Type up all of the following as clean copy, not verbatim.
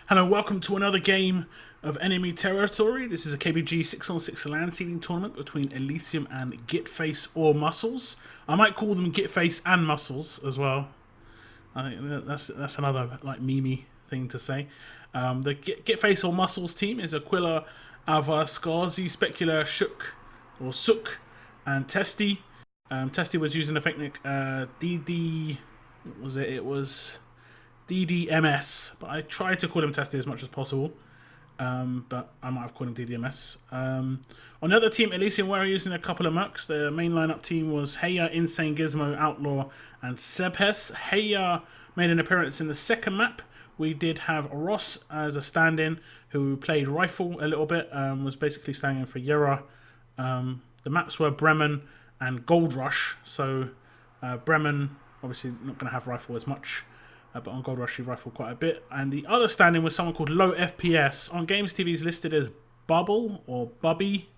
Hello, welcome to another game of enemy territory. This is a KBG 6on6 LAN seeding tournament between ELYSIUM and Gitface or Muscles. I might call them Gitface and Muscles as well. I think that's another like meme thing to say. The Gitface or Muscles team is Aquila, Ava, Skazi, Specula, Shook or Sook, and Testy. Testy was using the fake nick DD. What was it? It was DDMS, but I tried to call him Testy as much as possible, but I might have called him DDMS. On the other team, ELYSIUM were using a couple of mercs. The main lineup team was Heya, Insane, Gizmo, Outlaw, and Sebhes. Heya made an appearance in the second map. We did have Ross as a stand-in who played Rifle a little bit, was basically standing in for Yera. The maps were Bremen and Gold Rush, so Bremen obviously not going to have Rifle as much. But on Gold Rush, you rifle quite a bit. And the other stand-in was someone called Low FPS. On Games TV, is listed as Bubble or Bubby.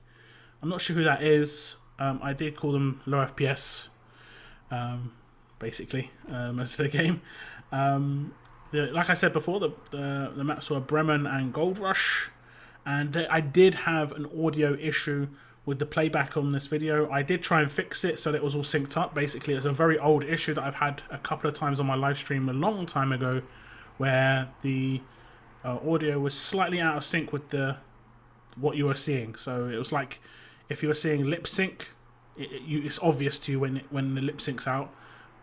I'm not sure who that is. I did call them Low FPS, basically, most of the game. Like I said before, the maps were Bremen and Gold Rush. And I did have an audio issue with the playback on this video. I did try and fix it so that it was all synced up. Basically, it's a very old issue that I've had a couple of times on my live stream a long time ago, where the audio was slightly out of sync with what you were seeing. So it was like if you were seeing lip sync, it's obvious to you when the lip sync's out,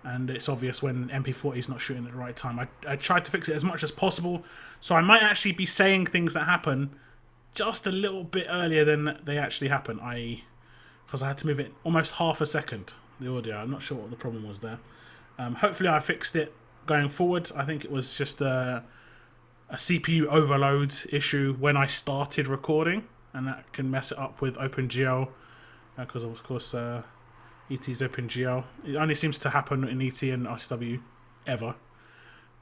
and it's obvious when MP40 is not shooting at the right time. I tried to fix it as much as possible, so I might actually be saying things that happen just a little bit earlier than they actually happen, because I had to move it almost half a second, the audio. I'm not sure what the problem was there. Hopefully I fixed it going forward. I think it was just a CPU overload issue when I started recording, and that can mess it up with OpenGL, because of course ET's OpenGL. It only seems to happen in ET and SW ever.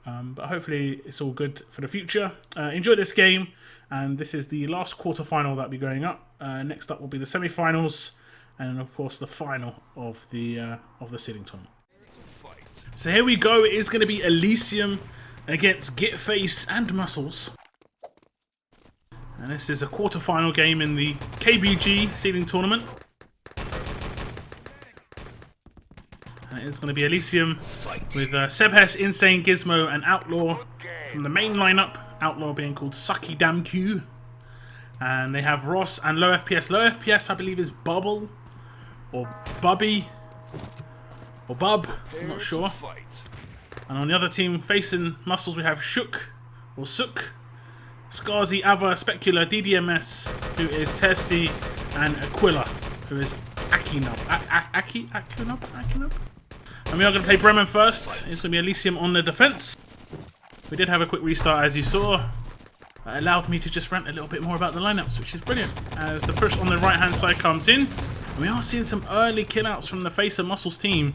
But hopefully it's all good for the future. Enjoy this game, and this is the last quarterfinal that'll be going up. Next up will be the semi-finals, and of course the final of the seeding tournament. So here we go. It is going to be ELYSIUM against Gitface and Muscles, and this is a quarterfinal game in the KBG seeding tournament. And it's going to be ELYSIUM with Sebhes, Insane, Gizmo, and Outlaw from the main lineup. Outlaw being called Sucky Damn Q. And they have Ross and Low FPS. Low FPS, I believe, is Bubble or Bubby or Bub. I'm not sure. And on the other team, facing Muscles, we have Shook or Sook, Skazi, Ava, Specula, DDMS, who is Testy, and Aquila, who is Akinub. Akinub? And we are going to play Bremen first. It's going to be ELYSIUM on the defense. We did have a quick restart, as you saw. It allowed me to just rant a little bit more about the lineups, which is brilliant. As the push on the right-hand side comes in, and we are seeing some early kill-outs from the Face of Muscles team.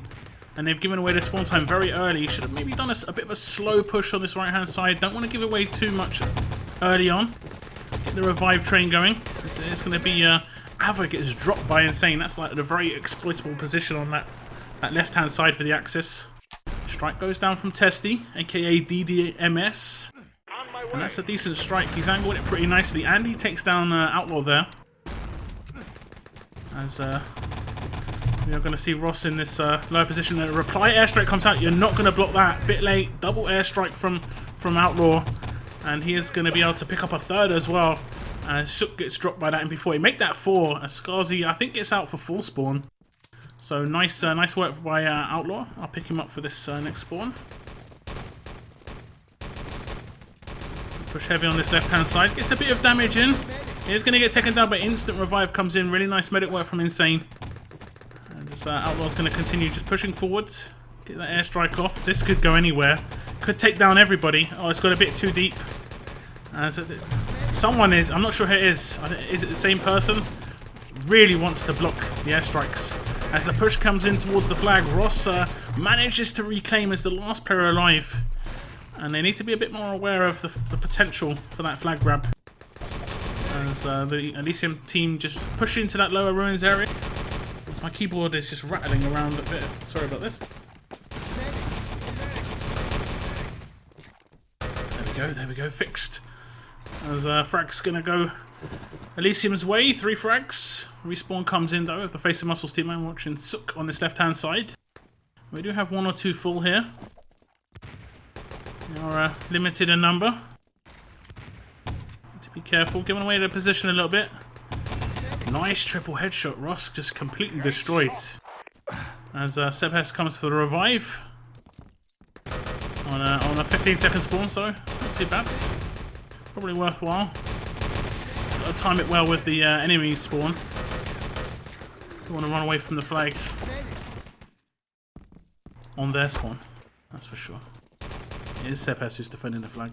And they've given away their spawn time very early. Should have maybe done a bit of a slow push on this right-hand side. Don't want to give away too much early on. Get the revive train going. It's going to be Ava gets dropped by Insane. That's like a very exploitable position on that left-hand side for the Axis. Strike goes down from Testy, aka DDMS. And that's a decent strike. He's angled it pretty nicely, and he takes down Outlaw there. As we are going to see Ross in this lower position. A reply airstrike comes out. You're not going to block that. Bit late. Double airstrike from Outlaw. And he is going to be able to pick up a third as well. Shook gets dropped by that MP40. Make that 4. Skazi, I think, gets out for full spawn. So nice work by Outlaw. I'll pick him up for this next spawn. Push heavy on this left-hand side. Gets a bit of damage in. He's going to get taken down, but instant revive comes in. Really nice medic work from Insane. And this Outlaw's going to continue just pushing forwards. Get that airstrike off. This could go anywhere. Could take down everybody. Oh, it's got a bit too deep. Someone is, I'm not sure who it is. Is it the same person? Really wants to block the airstrikes. As the push comes in towards the flag, Ross manages to reclaim as the last player alive. And they need to be a bit more aware of the potential for that flag grab. As the ELYSIUM team just push into that lower ruins area. As my keyboard is just rattling around a bit. Sorry about this. There we go, fixed. As frag's gonna go ELYSIUM's way, 3 frags. Respawn comes in though, with the Face of Muscles team. I'm watching Sook on this left-hand side. We do have 1 or 2 full here. They are limited in number. Need to be careful, giving away the position a little bit. Nice triple headshot, Ross just completely destroyed. As Sebhes comes for the revive. On a 15-second spawn, so not too bad. Probably worthwhile. Got to time it well with the enemy spawn. You want to run away from the flag on their spawn, that's for sure. It is Sebhes who's defending the flag.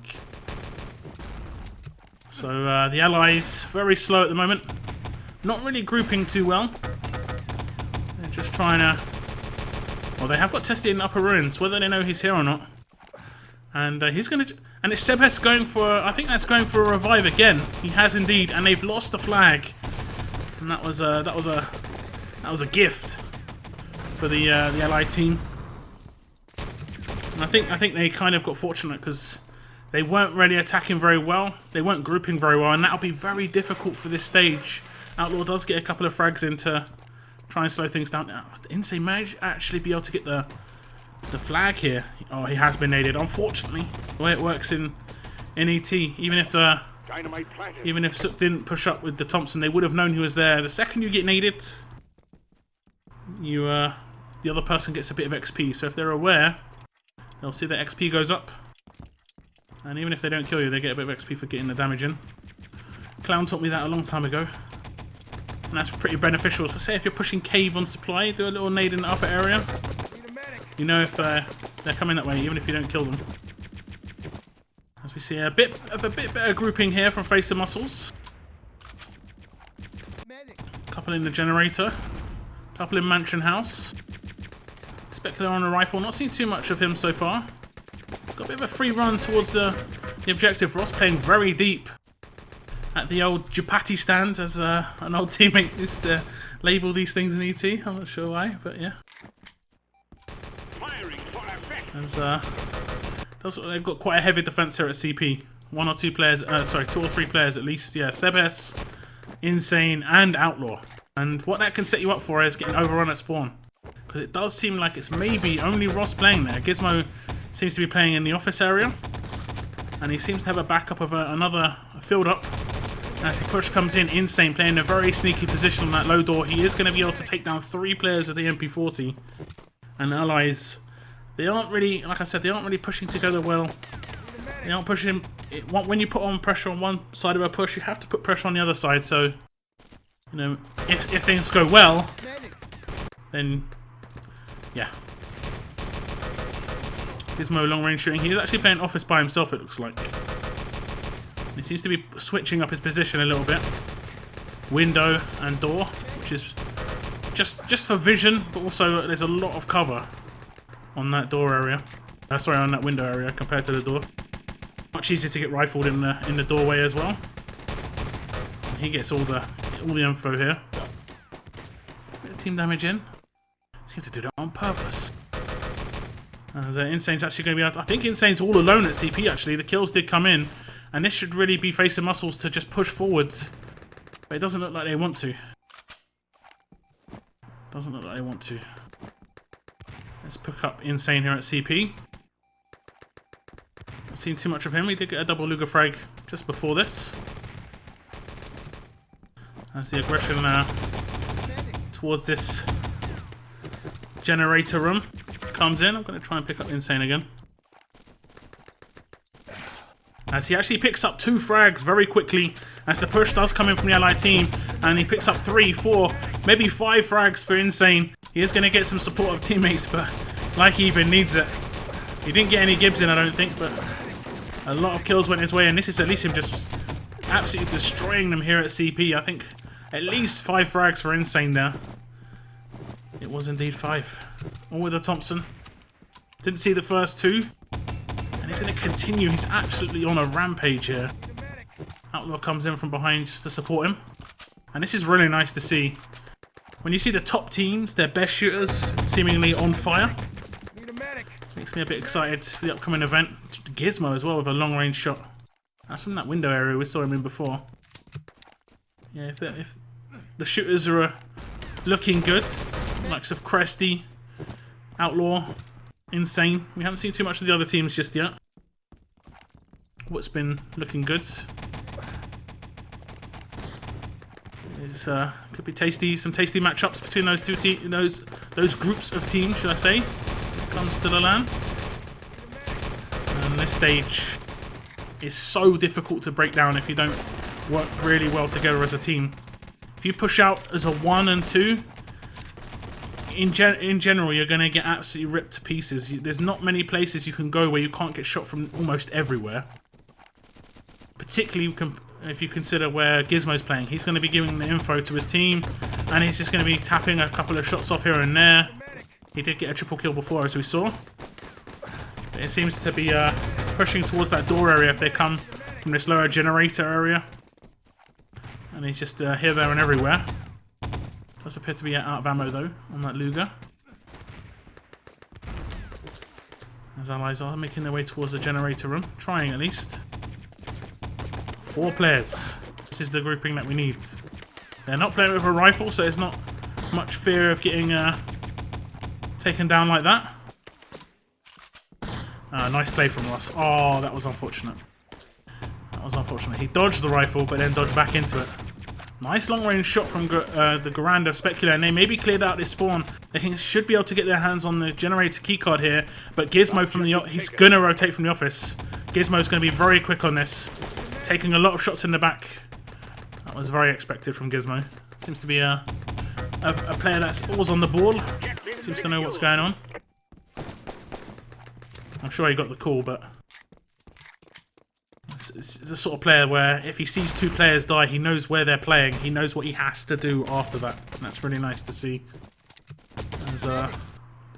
So the allies very slow at the moment. Not really grouping too well. They're just trying to... Well, they have got Testy in upper ruins, whether they know he's here or not. And he's going to... And it's Sebhes going for... I think that's going for a revive again. He has indeed, and they've lost the flag. And that was a gift for the Allied team. And I think they kind of got fortunate because they weren't really attacking very well. They weren't grouping very well, and that'll be very difficult for this stage. Outlaw does get a couple of frags in to try and slow things down. Now, Insane may actually be able to get the flag here. Oh, he has been naded. Unfortunately, the way it works in ET, even if Sook didn't push up with the Thompson, they would have known he was there. The second you get naded, the other person gets a bit of XP. So if they're aware, they'll see that XP goes up. And even if they don't kill you, they get a bit of XP for getting the damage in. Clown taught me that a long time ago. And that's pretty beneficial. So say if you're pushing cave on supply, do a little nade in the upper area. You know if they're coming that way, even if you don't kill them. As we see a bit better grouping here from Face of Muscles. Couple in the generator. Couple in Mansion House. Specular on a rifle. Not seen too much of him so far. Got a bit of a free run towards the objective. Ross playing very deep at the old Japati stand, as an old teammate used to label these things in ET. I'm not sure why, but yeah. As, they've got quite a heavy defense here at CP. 1 or 2 players, sorry, 2 or 3 players at least. Yeah, Sebhes, Insane, and Outlaw. And what that can set you up for is getting overrun at spawn. Because it does seem like it's maybe only Ross playing there. Gizmo seems to be playing in the office area. And he seems to have a backup of another field up. As the push comes in, Insane playing a very sneaky position on that low door. He is going to be able to take down 3 players with the MP40. And allies, they aren't really, like I said, they aren't really pushing together well. They aren't pushing. When you put on pressure on one side of a push, you have to put pressure on the other side. So, you know, if things go well, then yeah. Gizmo long range shooting. He's actually playing office by himself, it looks like. He seems to be switching up his position a little bit. Window and door, which is just for vision, but also there's a lot of cover on that door area. Sorry, on that window area compared to the door. Much easier to get rifled in the doorway as well. He gets all the info here. Bit of team damage in. Seems to do that on purpose. Insane's actually going to be able to, I think Insane's all alone at CP actually. The kills did come in. And this should really be Face of Muscles to just push forwards. But it doesn't look like they want to. Doesn't look like they want to. Let's pick up Insane here at CP. Not seen too much of him. He did get a double Luger frag just before this. As the aggression towards this generator room comes in. I'm going to try and pick up Insane again. As he actually picks up 2 frags very quickly as the push does come in from the Allied team. And he picks up 3, 4, maybe 5 frags for Insane. He is going to get some support of teammates, but like he even needs it. He didn't get any Gibbs in, I don't think, but a lot of kills went his way. And this is ELYSIUM just absolutely destroying them here at CP. I think at least 5 frags for Insane there. It was indeed 5. All with a Thompson. Didn't see the first 2. And he's going to continue. He's absolutely on a rampage here. Outlaw comes in from behind just to support him. And this is really nice to see. When you see the top teams, their best shooters, seemingly on fire. Makes me a bit excited for the upcoming event. Gizmo as well with a long range shot. That's from that window area we saw him in before. Yeah, if the shooters are looking good, likes of Cresty, Outlaw, Insane. We haven't seen too much of the other teams just yet. What's been looking good is could be tasty. Some tasty matchups between those two those groups of teams, should I say? When it comes to the LAN. And this stage is so difficult to break down if you don't work really well together as a team. If you push out as a 1 and 2, in general, you're going to get absolutely ripped to pieces. There's not many places you can go where you can't get shot from almost everywhere. Particularly if you consider where Gizmo's playing. He's going to be giving the info to his team, and he's just going to be tapping a couple of shots off here and there. He did get a triple kill before, as we saw. But it seems to be pushing towards that door area if they come from this lower generator area. And he's just here, there, and everywhere. Does appear to be out of ammo, though, on that Luger. As allies are making their way towards the generator room. Trying, at least. 4 players. This is the grouping that we need. They're not playing with a rifle, so there's not much fear of getting taken down like that. Nice play from Ross. Oh, that was unfortunate. That was unfortunate. He dodged the rifle, but then dodged back into it. Nice long-range shot from the Garanda Specula, and they maybe cleared out this spawn. They should be able to get their hands on the generator keycard here, but Gizmo from the he's gonna rotate from the office. Gizmo's gonna be very quick on this, taking a lot of shots in the back. That was very expected from Gizmo. Seems to be a player that's always on the ball. Seems to know what's going on. I'm sure he got the call, but it's the sort of player where if he sees 2 players die, he knows where they're playing. He knows what he has to do after that. And that's really nice to see. There's a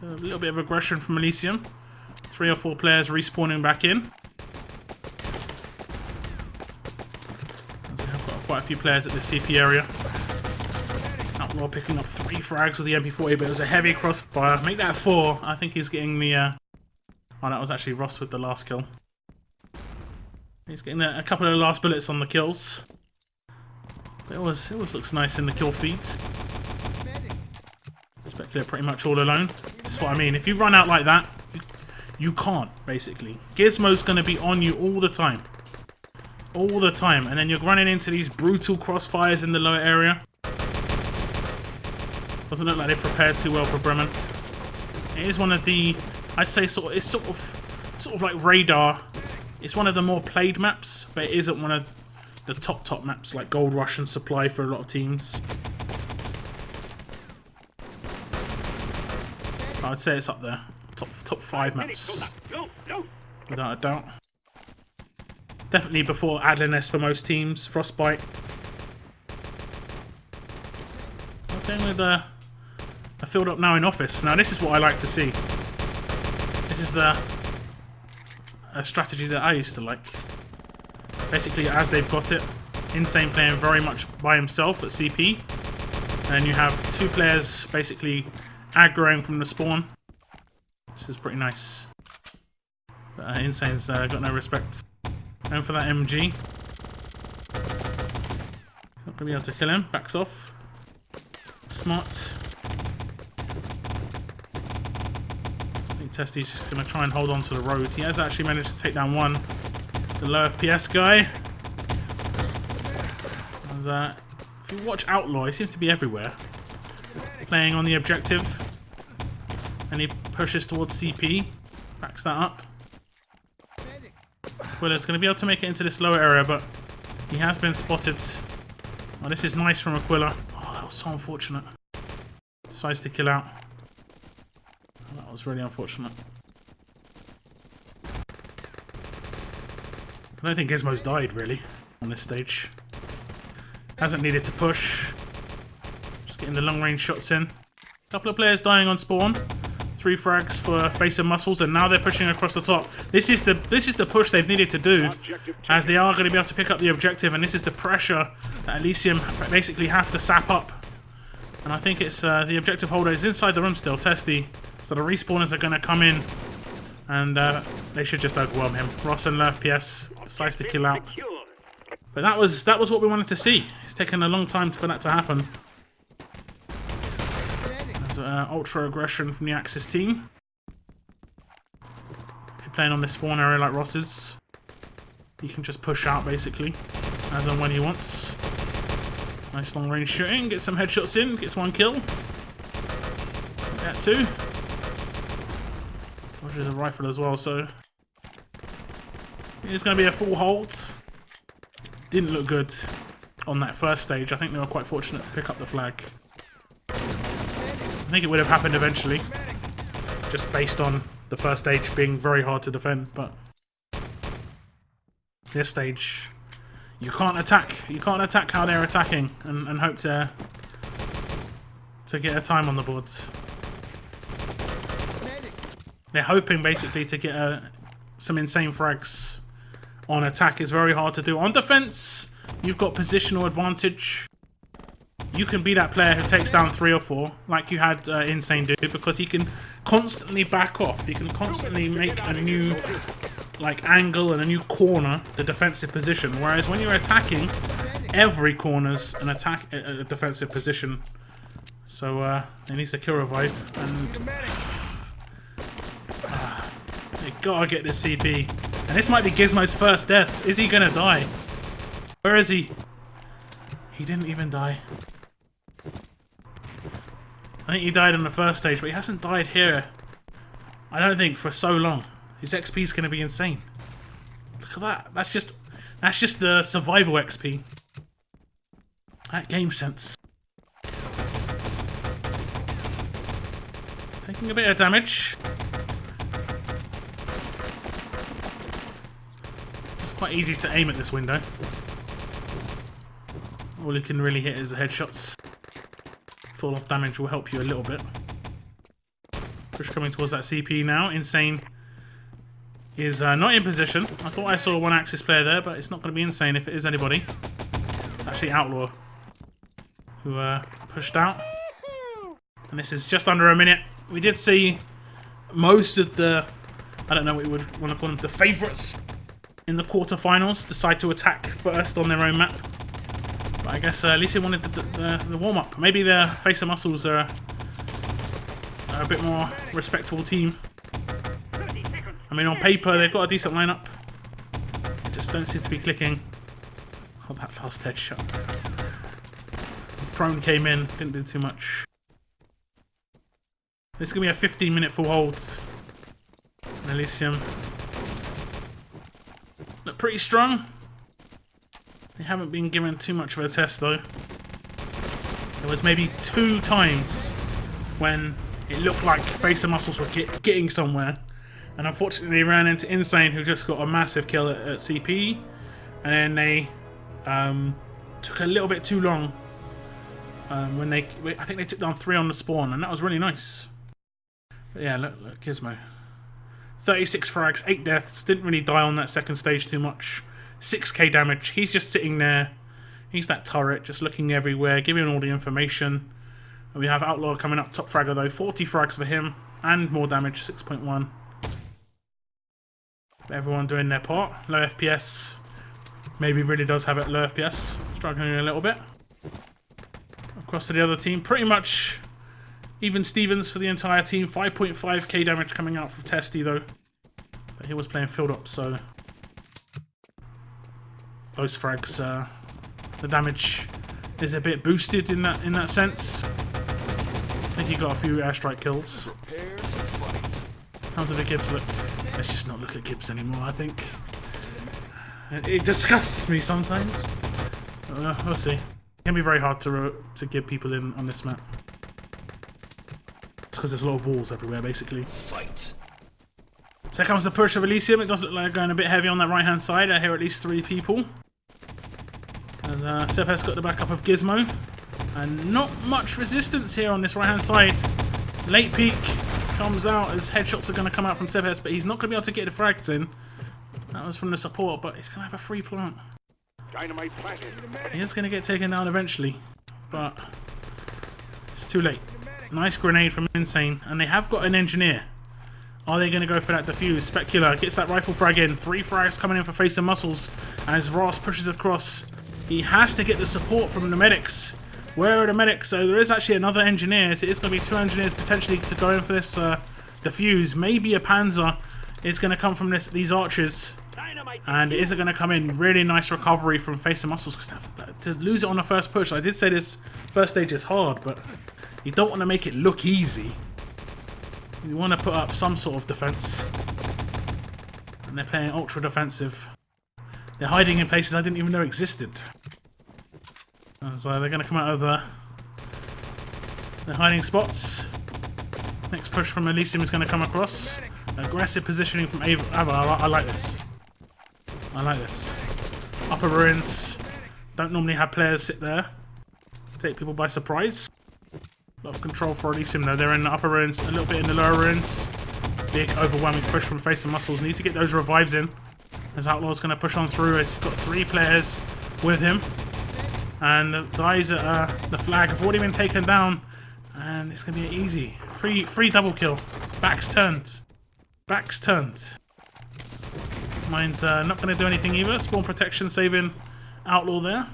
little bit of aggression from ELYSIUM. 3 or 4 players respawning back in. We have got quite a few players at the CP area. Outlaw picking up 3 frags with the MP40, but it was a heavy crossfire. Make that 4. I think he's getting the... Oh, that was actually Ross with the last kill. He's getting a couple of the last bullets on the kills. But it always looks nice in the kill feeds. Speculator pretty much all alone. That's what I mean. If you run out like that, you can't, basically. Gizmo's going to be on you all the time. All the time. And then you're running into these brutal crossfires in the lower area. Doesn't look like they prepared too well for Bremen. It is one of the... I'd say sort of like Radar. It's one of the more played maps, but it isn't one of the top maps like Gold Rush and Supply for a lot of teams. I'd say it's up there. Top 5 maps. Without a doubt. Definitely before Adliness for most teams. Frostbite. Okay, with a filled up now in office. Now this is what I like to see. This is a strategy that I used to like. Basically, as they've got it, Insane playing very much by himself at CP, and you have 2 players basically aggroing from the spawn. This is pretty nice. But Insane's got no respect. Going for that MG. Not gonna be able to kill him. Backs off. Smart. Testy's just going to try and hold on to the road. He has actually managed to take down one. The low FPS guy. If you watch Outlaw, he seems to be everywhere. Playing on the objective. And he pushes towards CP. Backs that up. Aquila's going to be able to make it into this lower area, but he has been spotted. Oh, this is nice from Aquila. Oh, that was so unfortunate. Decides to kill out. That was really unfortunate. I don't think Gizmo's died, really, on this stage. Hasn't needed to push. Just getting the long-range shots in. A couple of players dying on spawn. 3 frags for Face and Muscles, and now they're pushing across the top. This is the push they've needed to do, as they are going to be able to pick up the objective, and this is the pressure that ELYSIUM basically have to sap up. And I think it's the objective holder is inside the room still, Testy. So the respawners are going to come in and they should just overwhelm him. Ross and FPS decides to kill out. But that was what we wanted to see. It's taken a long time for that to happen. There's ultra aggression from the Axis team. If you're playing on this spawn area like Ross is, he can just push out basically, as and when he wants. Nice long range shooting, gets some headshots in, gets 1 kill. Get 2. There's a rifle as well, so it's going to be a full hold. Didn't look good on that first stage. I think they were quite fortunate to pick up the flag. I think it would have happened eventually, just based on the first stage being very hard to defend, but this stage, you can't attack. You can't attack how they're attacking and hope to get a time on the boards. They're hoping basically to get some insane frags. On attack is very hard to do. On defense, you've got positional advantage. You can be that player who takes down 3 or 4, like you had Insane do, because he can constantly back off. He can constantly make a new angle and a new corner, the defensive position. Whereas when you're attacking, every corner's an attack, a defensive position. So he needs to kill revive, and you gotta get this CP. And this might be Gizmo's first death. Is he gonna die? Where is he? He didn't even die. I think he died on the first stage, but he hasn't died here. I don't think for so long. His XP is gonna be insane. Look at that. That's just the survival XP. That game sense. Taking a bit of damage. Quite easy to aim at this window. All you can really hit is the headshots. Fall off damage will help you a little bit. Push coming towards that CP now. Insane is not in position. I thought I saw one Axis player there, but it's not going to be Insane if it is anybody. Actually Outlaw, who pushed out. And this is just under a minute. We did see most of the, I don't know what you would want to call them, the favourites in the quarterfinals decide to attack first on their own map. But I guess ELYSIUM wanted the warm-up. Maybe the Face of Muscles are a bit more respectable team. I mean, on paper, they've got a decent lineup. Just don't seem to be clicking. Oh, that last headshot. Prone came in, didn't do too much. This is going to be a 15-minute full holds. ELYSIUM look pretty strong. They haven't been given too much of a test though. There was maybe 2 times when it looked like Face of Muscles were getting somewhere, and unfortunately they ran into Insane, who just got a massive kill at CP, and then they took a little bit too long when I think they took down 3 on the spawn, and that was really nice. But yeah, look Gizmo. 36 frags, 8 deaths, didn't really die on that second stage too much. 6k damage, he's just sitting there. He's that turret, just looking everywhere, giving all the information. And we have Outlaw coming up, top fragger though, 40 frags for him, and more damage, 6.1. Everyone doing their part. Low FPS, maybe really does have it low FPS, struggling a little bit. Across to the other team, pretty much even Stevens for the entire team. 5.5k damage coming out from Testy though. But he was playing field up, so those frags, the damage is a bit boosted in that sense. I think he got a few airstrike kills. How did the Gibbs look? Let's just not look at Gibbs anymore, I think. It disgusts me sometimes. We'll see. It can be very hard to give people in on this map. Because there's a lot of walls everywhere, basically. Fight. So here comes the push of ELYSIUM. It does look like going a bit heavy on that right-hand side. I hear at least 3 people. And Seb has got the backup of Gizmo. And not much resistance here on this right-hand side. Late peek comes out as headshots are going to come out from Sebes, but he's not going to be able to get the frags in. That was from the support, but he's going to have a free plant. He is going to get taken down eventually, but it's too late. Nice grenade from Insane, and they have got an engineer Are they going to go for that defuse? Specula gets that rifle frag in. 3 frags coming in for Face and Muscles as Ross pushes across. He has to get the support from the medics. Where are the medics? So there is actually another engineer. So it's going to be 2 engineers potentially to go in for this defuse. Maybe a Panzer is going to come from these archers. And it isn't going to come in. Really nice recovery from Face and Muscles. Because to lose it on the first push, I did say this first stage is hard, but you don't want to make it look easy. You want to put up some sort of defense. And they're playing ultra defensive. They're hiding in places I didn't even know existed. And so they're going to come out of their hiding spots. Next push from ELYSIUM is going to come across. Aggressive positioning from Ava. I like this. I like this. Upper ruins. Don't normally have players sit there. Take people by surprise. A lot of control for ELYSIUM though. They're in the upper ruins, a little bit in the lower ruins. Big overwhelming push from Face and Muscles. Need to get those revives in. As Outlaw's going to push on through. It's got 3 players with him. And the guys at the flag have already been taken down. And it's going to be easy. Free double kill. Backs turned. Backs turned. Mine's not going to do anything either. Spawn protection saving Outlaw there.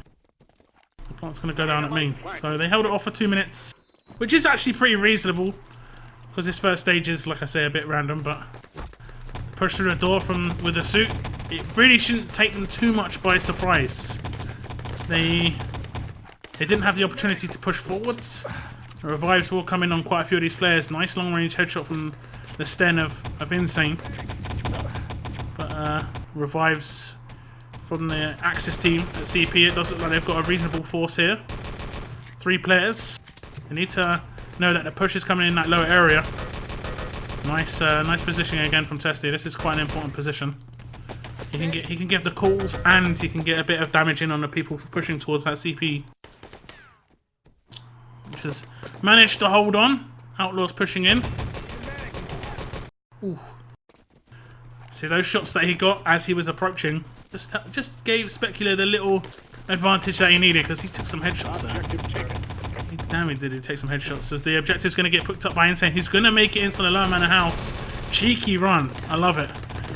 The plant's going to go down at me. So they held it off for 2 minutes. Which is actually pretty reasonable. Because this first stage is, like I say, a bit random. But push through the door with the suit. It really shouldn't take them too much by surprise. They didn't have the opportunity to push forwards. The revives will come in on quite a few of these players. Nice long range headshot from the Sten of Insane. But revives from the Axis team at CP. It does look like they've got a reasonable force here. 3 players. They need to know that the push is coming in that lower area. Nice positioning again from Testy. This is quite an important position. He can give the calls and he can get a bit of damage in on the people pushing towards that CP. Which has managed to hold on. Outlaw's pushing in. Ooh. See those shots that he got as he was approaching just gave Specula the little advantage that he needed because he took some headshots there. Damn it, did he take some headshots as the objective's going to get picked up by Insane. He's going to make it into the lower manor house. Cheeky run. I love it.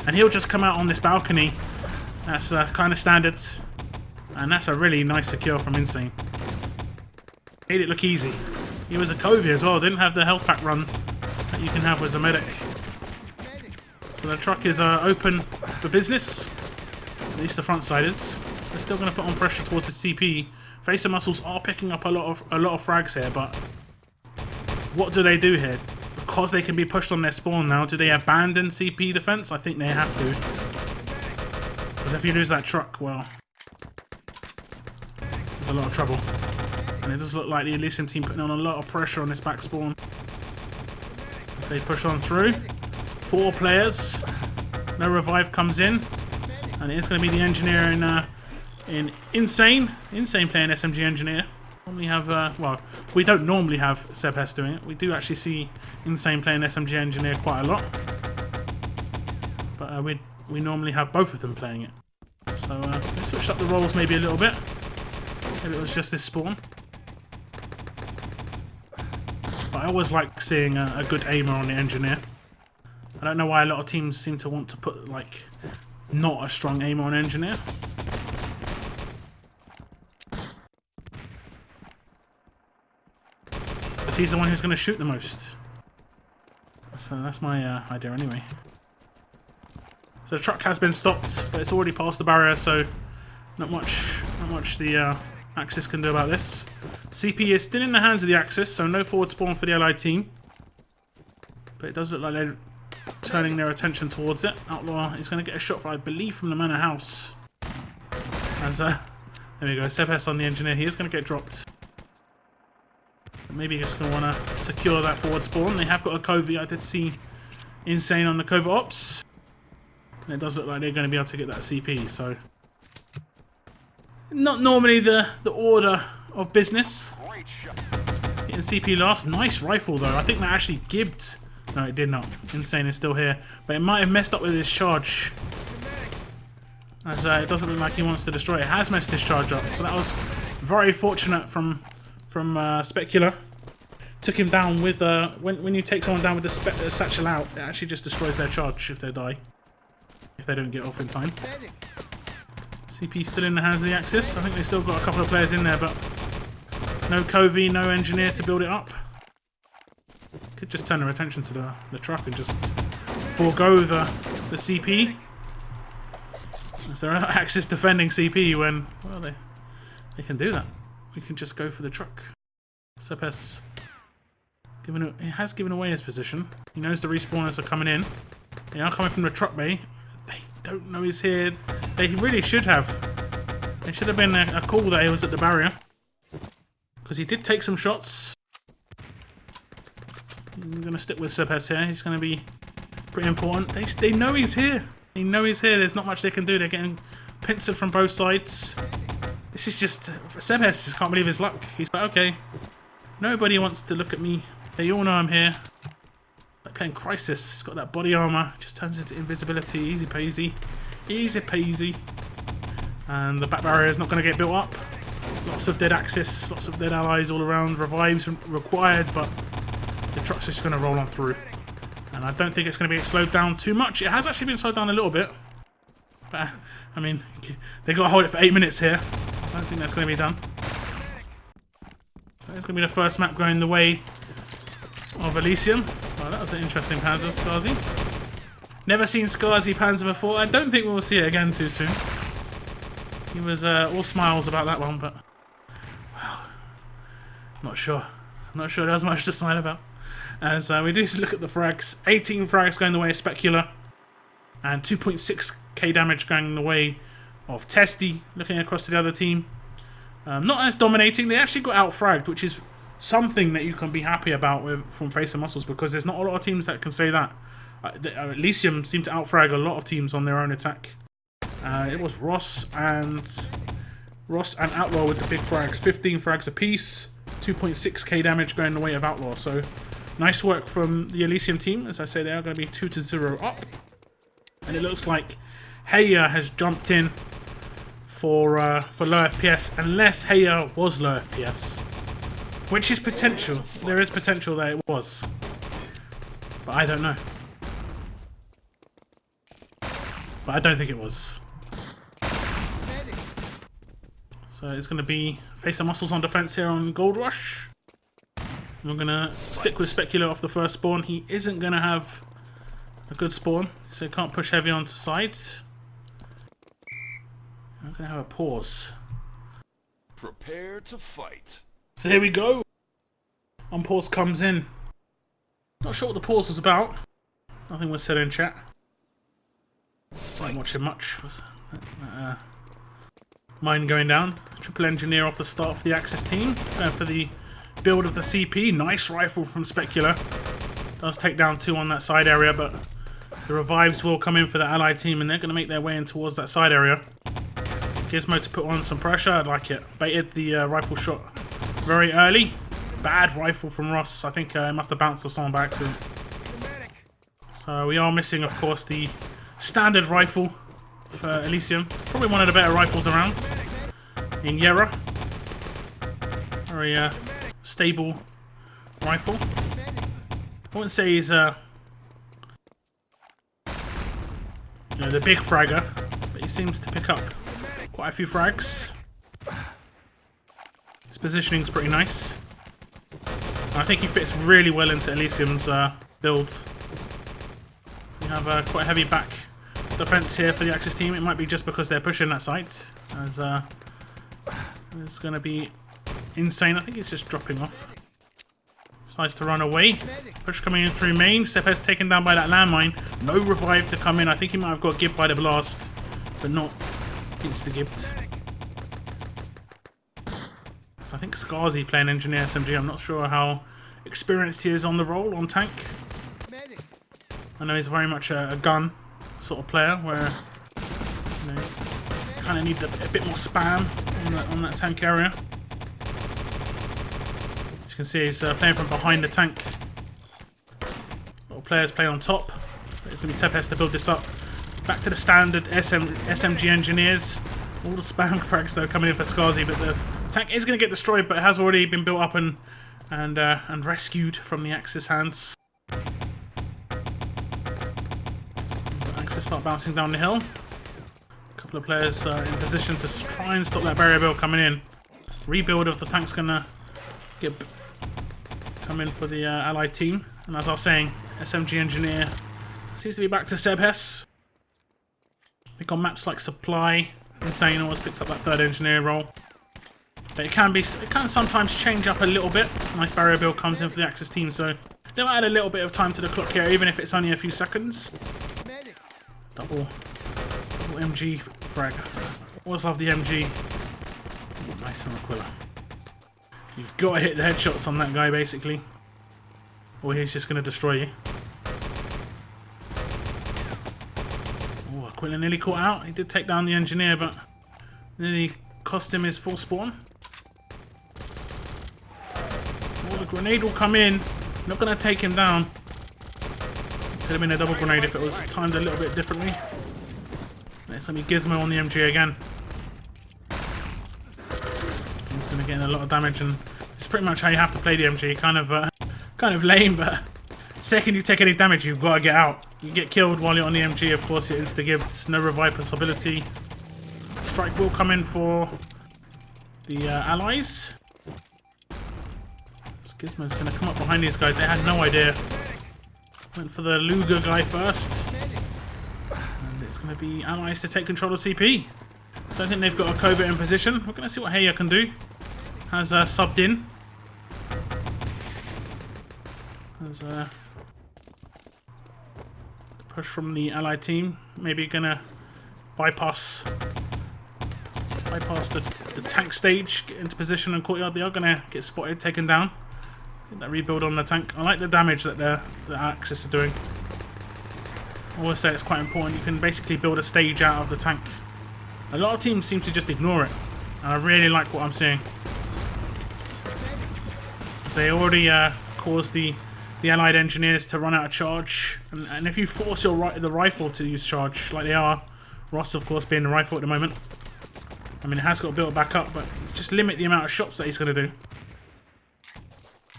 And he'll just come out on this balcony. That's kind of standard. And that's a really nice secure from Insane. Made it look easy. He was a Covey as well. Didn't have the health pack run that you can have as a medic. So the truck is open for business. At least the front side is. They're still going to put on pressure towards the CP. Face and Muscles are picking up a lot of frags here, but what do they do here? Because they can be pushed on their spawn now, do they abandon CP defense? I think they have to. Because if you lose that truck, well, there's a lot of trouble. And it does look like the ELYSIUM team putting on a lot of pressure on this back spawn. If they push on through, 4 players, no revive comes in, and it is going to be the engineer in Insane playing SMG engineer. Normally have well, we don't normally have Sebhest doing it. We do actually see Insane playing SMG engineer quite a lot, but we normally have both of them playing it. So we switched up the roles maybe a little bit. Maybe it was just this spawn. But I always like seeing a good aimer on the engineer. I don't know why a lot of teams seem to want to put like not a strong aimer on engineer. He's the one who's going to shoot the most. So that's my idea anyway. So the truck has been stopped, but it's already past the barrier, so not much the Axis can do about this. CP is still in the hands of the Axis, so no forward spawn for the Allied team. But it does look like they're turning their attention towards it. Outlaw is going to get a shot, I believe, from the manor house. As there we go, Sebhest on the engineer. He is going to get dropped. Maybe he's going to want to secure that forward spawn. They have got a Covey. I did see Insane on the covert ops. And it does look like they're going to be able to get that CP. So, not normally the order of business. Getting CP last. Nice rifle though. I think that actually gibbed. No, it did not. Insane is still here. But it might have messed up with his charge. As it doesn't look like he wants to destroy it. It has messed his charge up. So that was very fortunate from Specula took him down with when you take someone down with the satchel out, it actually just destroys their charge if they die, if they don't get off in time. CP still in the hands of the Axis. I think they still got a couple of players in there, but no Covey, no engineer to build it up. Could just turn their attention to the truck and just forego the CP. Is there an Axis defending CP when, well, they can do that. We can just go for the truck. Sepes has given away his position. He knows the respawners are coming in. They are coming from the truck bay. They don't know he's here. They really should have. It should have been a call that he was at the barrier. Because he did take some shots. I'm going to stick with Sepes here. He's going to be pretty important. They know he's here. They know he's here. There's not much they can do. They're getting pincered from both sides. This is just... Sepes just can't believe his luck. He's like, okay, nobody wants to look at me. They all know I'm here. Like playing Crisis. He's got that body armor. Just turns into invisibility. Easy peasy. Easy peasy. And the back barrier is not going to get built up. Lots of dead Axis. Lots of dead allies all around. Revives required, but the truck's just going to roll on through. And I don't think it's going to be slowed down too much. It has actually been slowed down a little bit. But, I mean, they got to hold it for 8 minutes here. I don't think that's going to be done. So it's going to be the first map going the way of ELYSIUM. Oh, that was an interesting Panzer, Skazi. Never seen Skazi Panzer before. I don't think we'll see it again too soon. He was all smiles about that one, but... Well, not sure. Not sure there was much to smile about. As we do look at the frags. 18 frags going the way of Specular. And 2.6k damage going the way of Testy, looking across to the other team. Not as dominating. They actually got out-fragged, which is something that you can be happy about from Face and Muscles, because there's not a lot of teams that can say that. ELYSIUM seem to out-frag a lot of teams on their own attack. It was Ross and Outlaw with the big frags. 15 frags apiece. 2.6k damage going the way of Outlaw. So nice work from the ELYSIUM team. As I say, they are going to be 2-0 up. And it looks like Heya has jumped in for low FPS, unless Heya was low FPS, which is potential. There is potential that it was, but I don't know. But I don't think it was. So it's going to be Face and Muscles on defense here on Gold Rush. We're going to stick with Specular off the first spawn. He isn't going to have a good spawn, so he can't push heavy onto sides. I'm going to have a pause. Prepare to fight. So here we go. Unpause comes in. Not sure what the pause was about. Nothing was said in chat. Wasn't watching much. Was mine going down. Triple engineer off the start for the Axis team. For the build of the CP. Nice rifle from Specular. Does take down 2 on that side area, but the revives will come in for the allied team, and they're going to make their way in towards that side area. Gizmo to put on some pressure. I like it. Baited the rifle shot very early. Bad rifle from Ross. I think it must have bounced off someone by accident. So we are missing, of course, the standard rifle for ELYSIUM. Probably one of the better rifles around in Yera. Very stable rifle. I wouldn't say he's the big fragger, but he seems to pick up quite a few frags. His positioning's pretty nice. I think he fits really well into ELYSIUM's build. We have quite a heavy back defense here for the Axis team. It might be just because they're pushing that site, as it's going to be insane. I think it's just dropping off. Decides to run away. Push coming in through main. Sepes taken down by that landmine. No revive to come in. I think he might have got gibbed by the blast, but not insta-gibbed. So I think Skazi playing Engineer SMG. I'm not sure how experienced he is on the role on tank. I know he's very much a gun sort of player, where you kind of need a bit more spam on that tank area. As you can see, he's playing from behind the tank. A lot of players play on top. It's going to be Sepes to build this up. Back to the standard SMG engineers. All the spam frags though coming in for Skazi, but the tank is going to get destroyed, but it has already been built up and and rescued from the Axis hands. Axis start bouncing down the hill. A couple of players in position to try and stop that barrier build coming in. Rebuild of the tank's gonna come in for the allied team. And as I was saying, SMG engineer seems to be back to Sebhes. I think on maps like Supply, Insane always picks up that third engineer role. But it can sometimes change up a little bit. Nice barrier build comes in for the Axis team, so they'll add a little bit of time to the clock here, even if it's only a few seconds. Double MG frag. Always love the MG. Ooh, nice from Aquila. You've got to hit the headshots on that guy, basically, or he's just going to destroy you. Oh, Aquila nearly caught out. He did take down the engineer, but nearly cost him his full spawn. Oh, the grenade will come in. Not going to take him down. Could have been a double grenade if it was timed a little bit differently. It's going to be Gizmo on the MG again. He's going to get in a lot of damage, and it's pretty much how you have to play the MG. Kind of lame, but the second you take any damage, you've got to get out. You get killed while you're on the MG, of course, you're insta-gibbed. No revive possibility. Strike will come in for the allies. Gizmo's going to come up behind these guys. They had no idea. Went for the Luger guy first. And it's going to be allies to take control of CP. Don't think they've got a covert in position. We're going to see what Heya can do. Has subbed in. There's a push from the allied team. Maybe going to bypass the tank stage, get into position and courtyard. They are going to get spotted, taken down. Get that rebuild on the tank. I like the damage that the Axis are doing. I always say it's quite important. You can basically build a stage out of the tank. A lot of teams seem to just ignore it, and I really like what I'm seeing. So they already caused the allied engineers to run out of charge, and if you force the rifle to use charge like they are, Ross of course being the rifle at the moment, I mean, it has got to build back up, but just limit the amount of shots that he's going to do.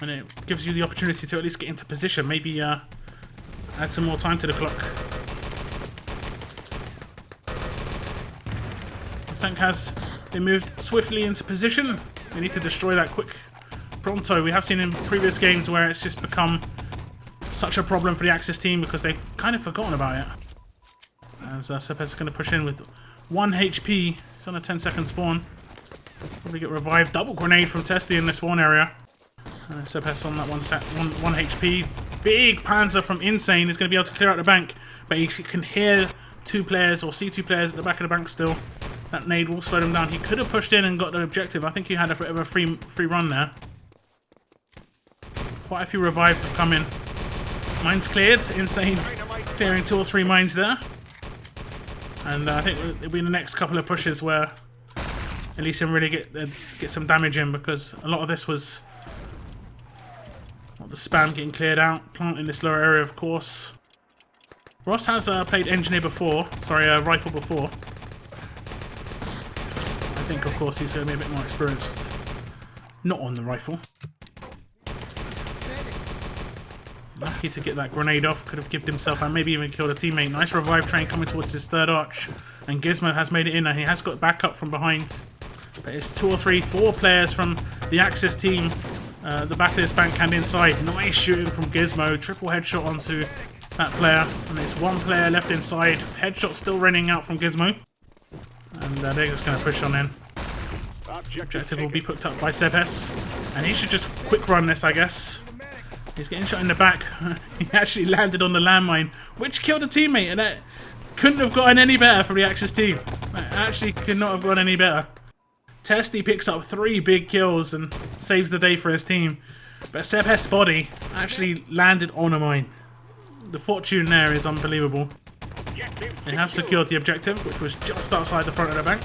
And it gives you the opportunity to at least get into position. Maybe add some more time to the clock. The tank has been moved swiftly into position. They need to destroy that quick. Pronto. We have seen in previous games where it's just become such a problem for the Axis team because they've kind of forgotten about it. As Sebhes is going to push in with 1 HP. He's on a 10-second spawn. Probably get revived. Double grenade from Testy in this one area. Sebhes on that 1 HP. Big Panzer from Insane is going to be able to clear out the bank, but he can hear 2 players or see 2 players at the back of the bank still. That nade will slow him down. He could have pushed in and got the objective. I think he had a bit of a free run there. Quite a few revives have come in. Mines cleared. Insane clearing 2 or 3 mines there. And I think it'll be the next couple of pushes where ELYSIUM really get some damage in, because a lot of this was the spam getting cleared out. Plant in this lower area, of course. Ross has played engineer before. Sorry, rifle before. I think, of course, he's going to be a bit more experienced. Not on the rifle. Lucky to get that grenade off. Could have given himself and maybe even killed a teammate. Nice revive train coming towards his third arch. And Gizmo has made it in, and he has got backup from behind. But it's 2 or 3, 4 players from the Axis team. The back of this bank and inside. Nice shooting from Gizmo. Triple headshot onto that player. And it's 1 player left inside. Headshot still raining out from Gizmo. And they're just going to push on in. Objective will be picked up by Sebhes. And he should just quick run this, I guess. He's getting shot in the back. He actually landed on the landmine, which killed a teammate. And that couldn't have gotten any better for the Axis team. That actually could not have gone any better. Testy picks up 3 big kills and saves the day for his team. But Sebhes' body actually landed on a mine. The fortune there is unbelievable. They have secured the objective, which was just outside the front of the bank.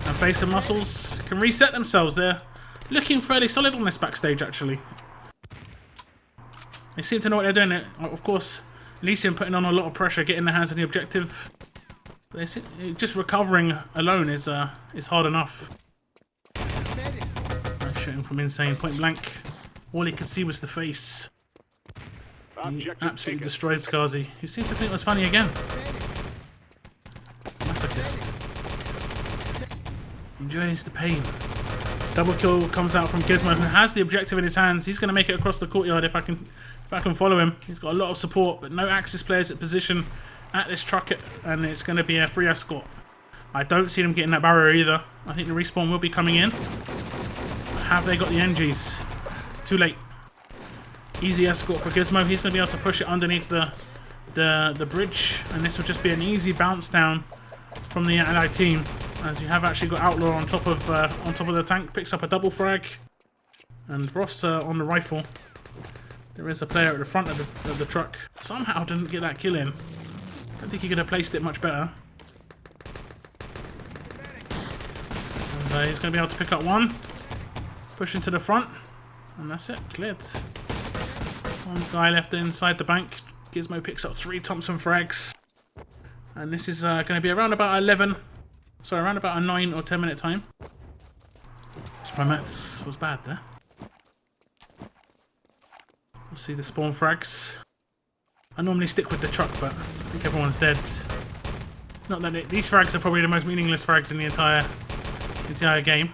And Face and Muscles can reset themselves. They're looking fairly solid on this backstage, actually. They seem to know what they're doing. Of course, ELYSIUM putting on a lot of pressure, getting their hands on the objective. Just recovering alone is hard enough. Nice shooting shooting from insane point blank. All he could see was the face. He absolutely destroyed Skazi, who seemed to think it was funny again. Masochist. Enjoys the pain. Double kill comes out from Gizmo, who has the objective in his hands. He's going to make it across the courtyard if I can follow him. He's got a lot of support, but no Axis players at position at this truck, and it's going to be a free escort. I don't see them getting that barrier either. I think the respawn will be coming in. Have they got the NGs? Too late. Easy escort for Gizmo. He's going to be able to push it underneath the bridge, and this will just be an easy bounce down from the allied team, as you have actually got Outlaw on top of the tank. Picks up a double frag, and Ross on the rifle. There is a player at the front of the truck. Somehow didn't get that kill in. I don't think he could have placed it much better. And, he's going to be able to pick up one, push into the front, and that's it. Cleared. One guy left inside the bank. Gizmo picks up 3 Thompson frags. And this is going to be around about around about a 9 or 10 minute time. My maths was bad there. We'll see the spawn frags. I normally stick with the truck, but I think everyone's dead. Not that these frags are probably the most meaningless frags in the entire game.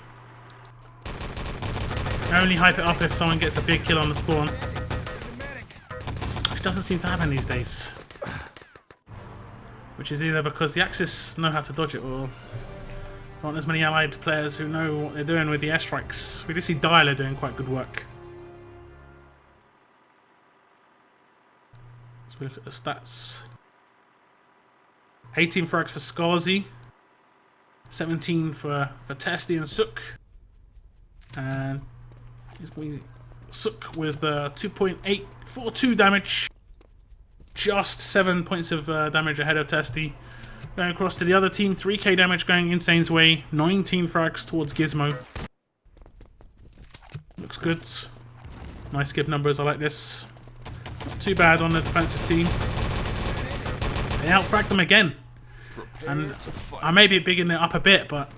I only hype it up if someone gets a big kill on the spawn, which doesn't seem to happen these days. Which is either because the Axis know how to dodge it, or there aren't as many allied players who know what they're doing with the airstrikes. We do see Dialer doing quite good work. So we look at the stats. 18 frags for Skazi, 17 for Testy and Suk, and Suk with 2.842 damage. Just 7 points of damage ahead of Testy. Going across to the other team, 3k damage going Insane's way, 19 frags towards Gizmo. Looks good. Nice skip numbers, I like this. Not too bad on the defensive team. They outfragged them again. And I may be bigging it up a bit, but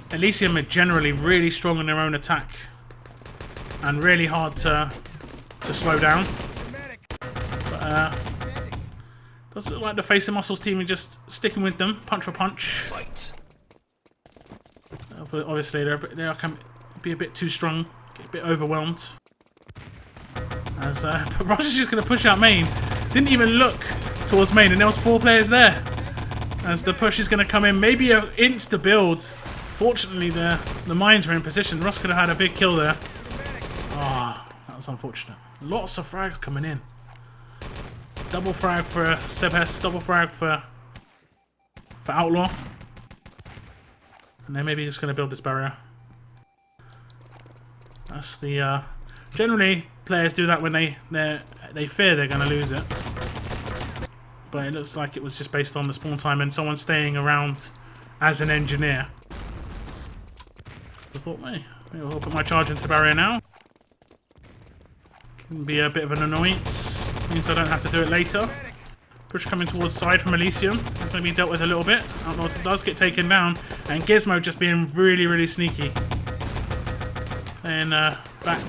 ELYSIUM are generally really strong in their own attack. And really hard to slow down. Doesn't look like the Face and Muscles team are just sticking with them, punch for punch. Obviously, they can be a bit too strong, get a bit overwhelmed. As Ross is just going to push out main. Didn't even look towards main, and there was 4 players there. As the push is going to come in, maybe an insta build. Fortunately, the mines were in position. Ross could have had a big kill there. Ah, that was unfortunate. Lots of frags coming in. Double frag for Sebes, double frag for Outlaw. And they're maybe just going to build this barrier. That's the... generally, players do that when they fear they're going to lose it. But it looks like it was just based on the spawn time and someone staying around as an engineer. I thought, maybe I'll put my charge into the barrier now. Can be a bit of an annoyance. Means I don't have to do it later. Push coming towards side from ELYSIUM. It's going to be dealt with a little bit. Outlaw does get taken down. And Gizmo just being really, really sneaky. Playing back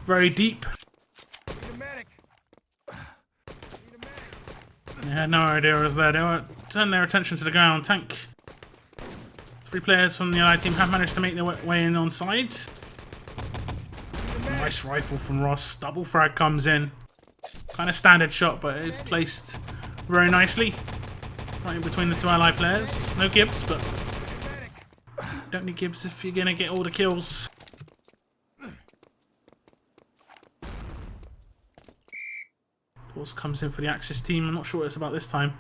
very deep. They had no idea I was there. They were turning their attention to the guy on tank. 3 players from the Allied team have managed to make their way in on side. Nice rifle from Ross. Double frag comes in. Kind of standard shot, but it's placed very nicely. Right in between the 2 Allied players. No Gibbs, but don't need Gibbs if you're going to get all the kills. Pause comes in for the Axis team. I'm not sure what it's about this time.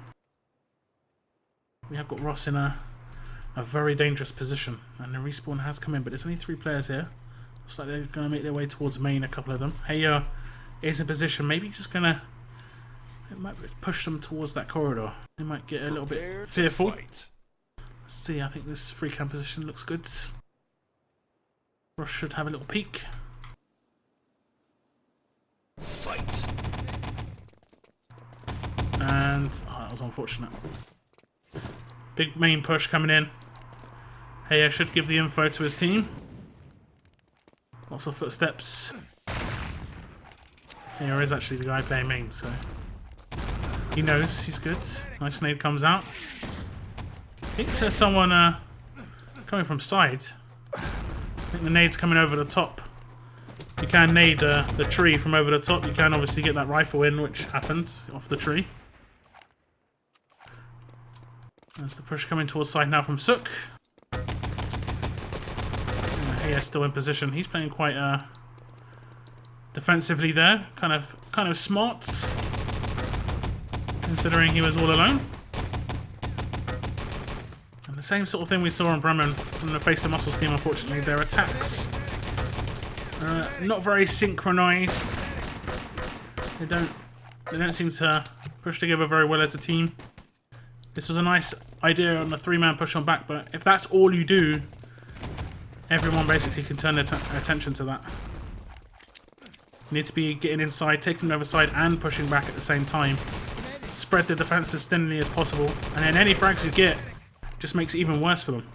We have got Ross in a very dangerous position. And the respawn has come in, but there's only 3 players here. Looks like they're going to make their way towards main, a couple of them. Hey, is in position. Maybe just going to... It might push them towards that corridor. They might get a little bit fearful. Let's see, I think this free cam position looks good. Ross should have a little peek. Fight. And... oh, that was unfortunate. Big main push coming in. Hey, I should give the info to his team. Lots of footsteps. Here is actually the guy playing main, so he knows he's good. Nice nade comes out. I think there's someone coming from side. I think the nade's coming over the top. You can nade the tree from over the top. You can obviously get that rifle in, which happened off the tree. There's the push coming towards side now from Sook. He's still in position. He's playing quite defensively there. Kind of smart, considering he was all alone. And the same sort of thing we saw on Bremen from the Face of Muscles team. Unfortunately, their attacks not very synchronized. They don't seem to push together very well as a team. This was a nice idea on the 3-man push on back, but if that's all you do, everyone basically can turn their attention to that. You need to be getting inside, taking the other side, and pushing back at the same time. Spread the defense as thinly as possible, and then any frags you get just makes it even worse for them.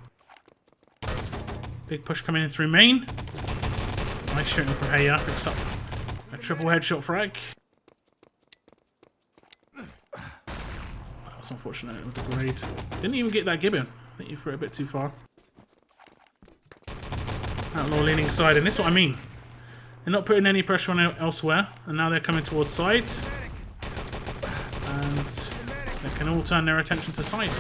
Big push coming in through main. Nice shooting from Heya. Picks up a triple headshot frag. That was unfortunate with the grenade. Didn't even get that gibbon. I think you threw it a bit too far. Outlaw leaning side, and this is what I mean. They're not putting any pressure on elsewhere, and now they're coming towards side. And they can all turn their attention to side.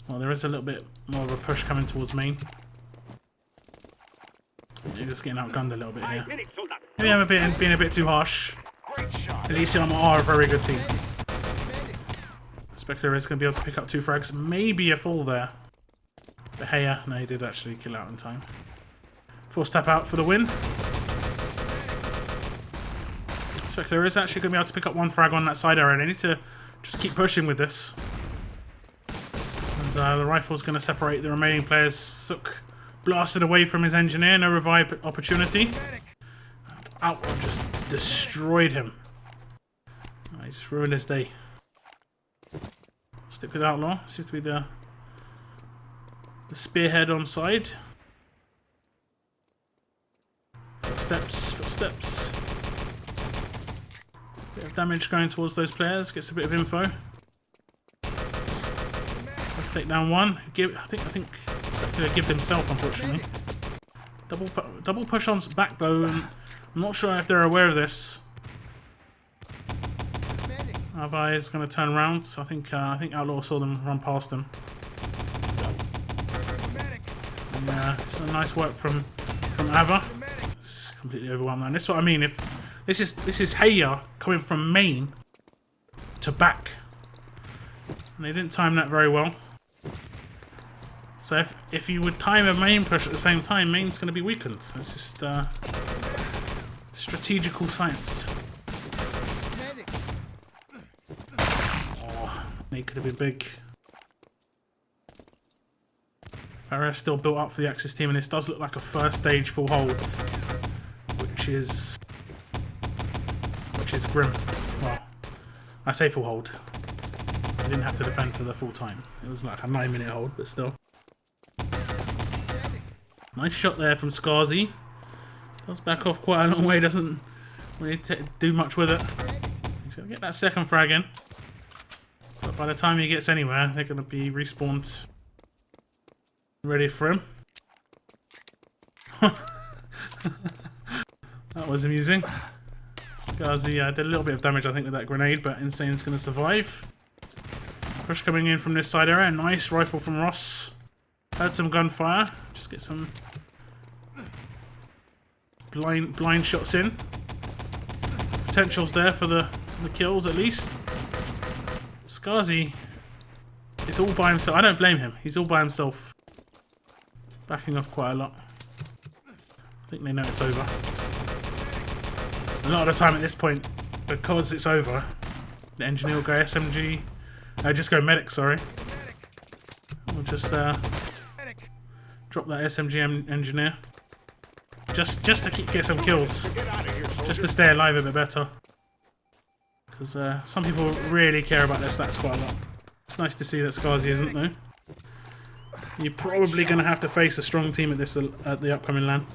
Well, there is a little bit more of a push coming towards main. You're just getting outgunned a little bit here. Maybe I'm being a bit too harsh. ELYSIUM are a very good team. Spectre is going to be able to pick up 2 frags. Maybe a full there. But Heya, no, he did actually kill out in time. 4-step out for the win. Spectre is actually going to be able to pick up 1 frag on that side area. They need to just keep pushing with this. As the rifle's going to separate the remaining players. Sook blasted away from his engineer. No revive opportunity. Outlaw just destroyed him. Oh, he just ruined his day. Stick with Outlaw. Seems to be the spearhead on side. Footsteps, footsteps. Bit of damage going towards those players. Gets a bit of info. Let's take down 1. I think Spectre gibbed himself, unfortunately. Double push on back though. And I'm not sure if they're aware of this. Ava is going to turn around. So I think Outlaw saw them run past him. And, it's a nice work from Ava. It's completely overwhelmed now. And this is what I mean. If this is Heya coming from main to back, and they didn't time that very well. So if you would time a main push at the same time, main's going to be weakened. It's just strategical science. Oh, it could have been big. Barrier still built up for the Axis team, and this does look like a first stage full hold, which is grim. Well, I say full hold. They didn't have to defend for the full time. It was like a 9-minute hold, but still. Nice shot there from Skarzy. Does back off quite a long way, doesn't really do much with it. He's going to get that second frag in. But by the time he gets anywhere, they're going to be respawned. Ready for him. That was amusing. Skarzy did a little bit of damage, I think, with that grenade, but Insane's going to survive. Push coming in from this side area. Nice rifle from Ross. Heard some gunfire. Just get some blind shots in. Potential's there for the kills, at least. Skarzy is all by himself. I don't blame him. He's all by himself. Backing off quite a lot. I think they know it's over. A lot of the time at this point, because it's over, the engineer will go SMG. Just go medic, sorry. We'll just drop that SMG engineer. Just to get some kills. Just to stay alive a bit better. Because some people really care about their stats quite a lot. It's nice to see that Skarzy isn't, though. You're probably going to have to face a strong team at the upcoming LAN.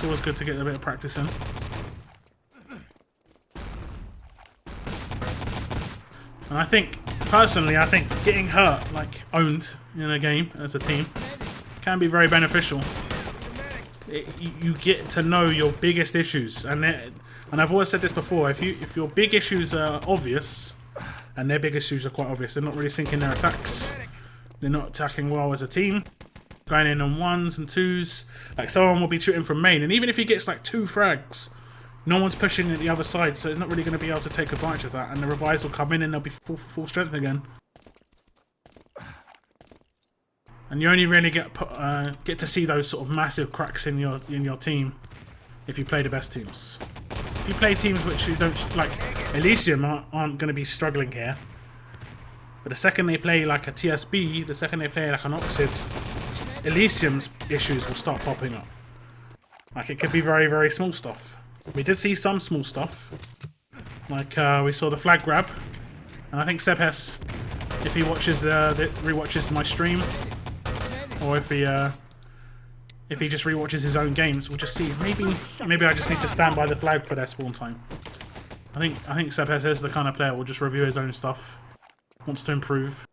It's always good to get a bit of practice in. And I think, personally, getting hurt, like owned in a game as a team, can be very beneficial. You get to know your biggest issues, and I've always said this before. If your big issues are obvious, and their big issues are quite obvious, they're not really syncing their attacks. They're not attacking well as a team. Going in on 1s and 2s. Like someone will be shooting from main, and even if he gets like 2 frags, no one's pushing at the other side, so he's not really going to be able to take advantage of that. And the revives will come in, and they'll be full strength again. And you only really get to see those sort of massive cracks in your team if you play the best teams. If you play teams which you don't like, ELYSIUM aren't going to be struggling here. But the second they play like a TSB, the second they play like an Oxid, ELYSIUM's issues will start popping up. Like it could be very, very small stuff. We did see some small stuff. Like we saw the flag grab. And I think Sebhes, if he watches rewatches my stream, or if he just rewatches his own games, we'll just see. Maybe I just need to stand by the flag for their spawn time. I think Sebhes is the kind of player who will just review his own stuff. Wants to improve.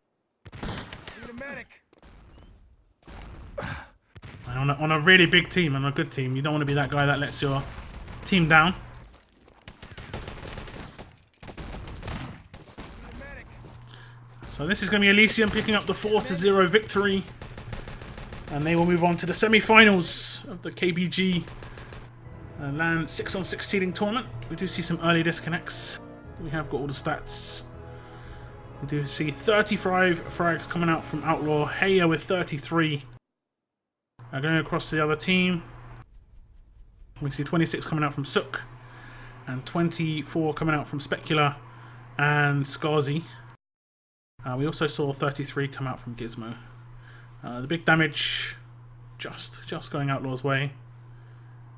And on a really big team, on a good team, you don't want to be that guy that lets your team down. So this is going to be ELYSIUM picking up the 4-0 victory. And they will move on to the semi-finals of the KBG LAN 6on6 seeding tournament. We do see some early disconnects. We have got all the stats. We do see 35 frags coming out from Outlaw. Heya with 33. Going across to the other team. We see 26 coming out from Sook. And 24 coming out from Specula and Skazi. We also saw 33 come out from Gizmo. The big damage just going Outlaw's way.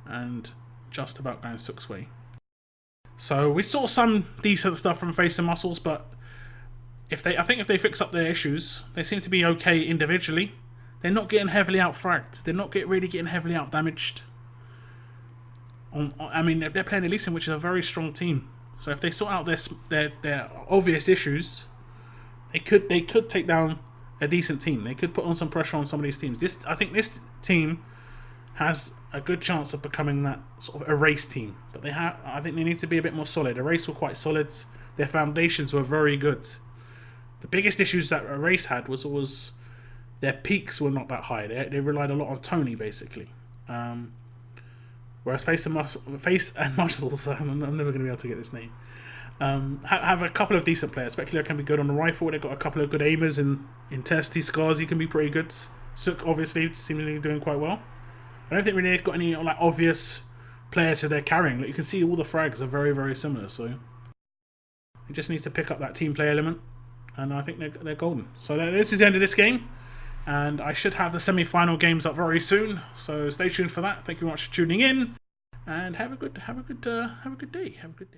And just about going Sook's way. So we saw some decent stuff from Face and Muscles, but I think if they fix up their issues, they seem to be okay individually. They're not getting heavily out-fragged. They're not really getting heavily out-damaged. I mean, they're playing ELYSIUM, which is a very strong team. So if they sort out their obvious issues, they could take down a decent team. They could put on some pressure on some of these teams. I think this team has a good chance of becoming that sort of erase team. But I think they need to be a bit more solid. Erase were quite solid. Their foundations were very good. The biggest issues that Erase had was their peaks were not that high. They relied a lot on Tony, basically. Whereas Face and Muscles, I'm never going to be able to get this name, have a couple of decent players. Specula can be good on the rifle. They've got a couple of good aimers in Testy. Skazi can be pretty good. Sook, obviously, seemingly doing quite well. I don't think really they've got any like obvious players who they're carrying. Like, you can see all the frags are very, very similar. So it just needs to pick up that team play element. And I think they're golden. So this is the end of this game. And I should have the semi-final games up very soon. So stay tuned for that. Thank you very much for tuning in. And have a good day. Have a good day.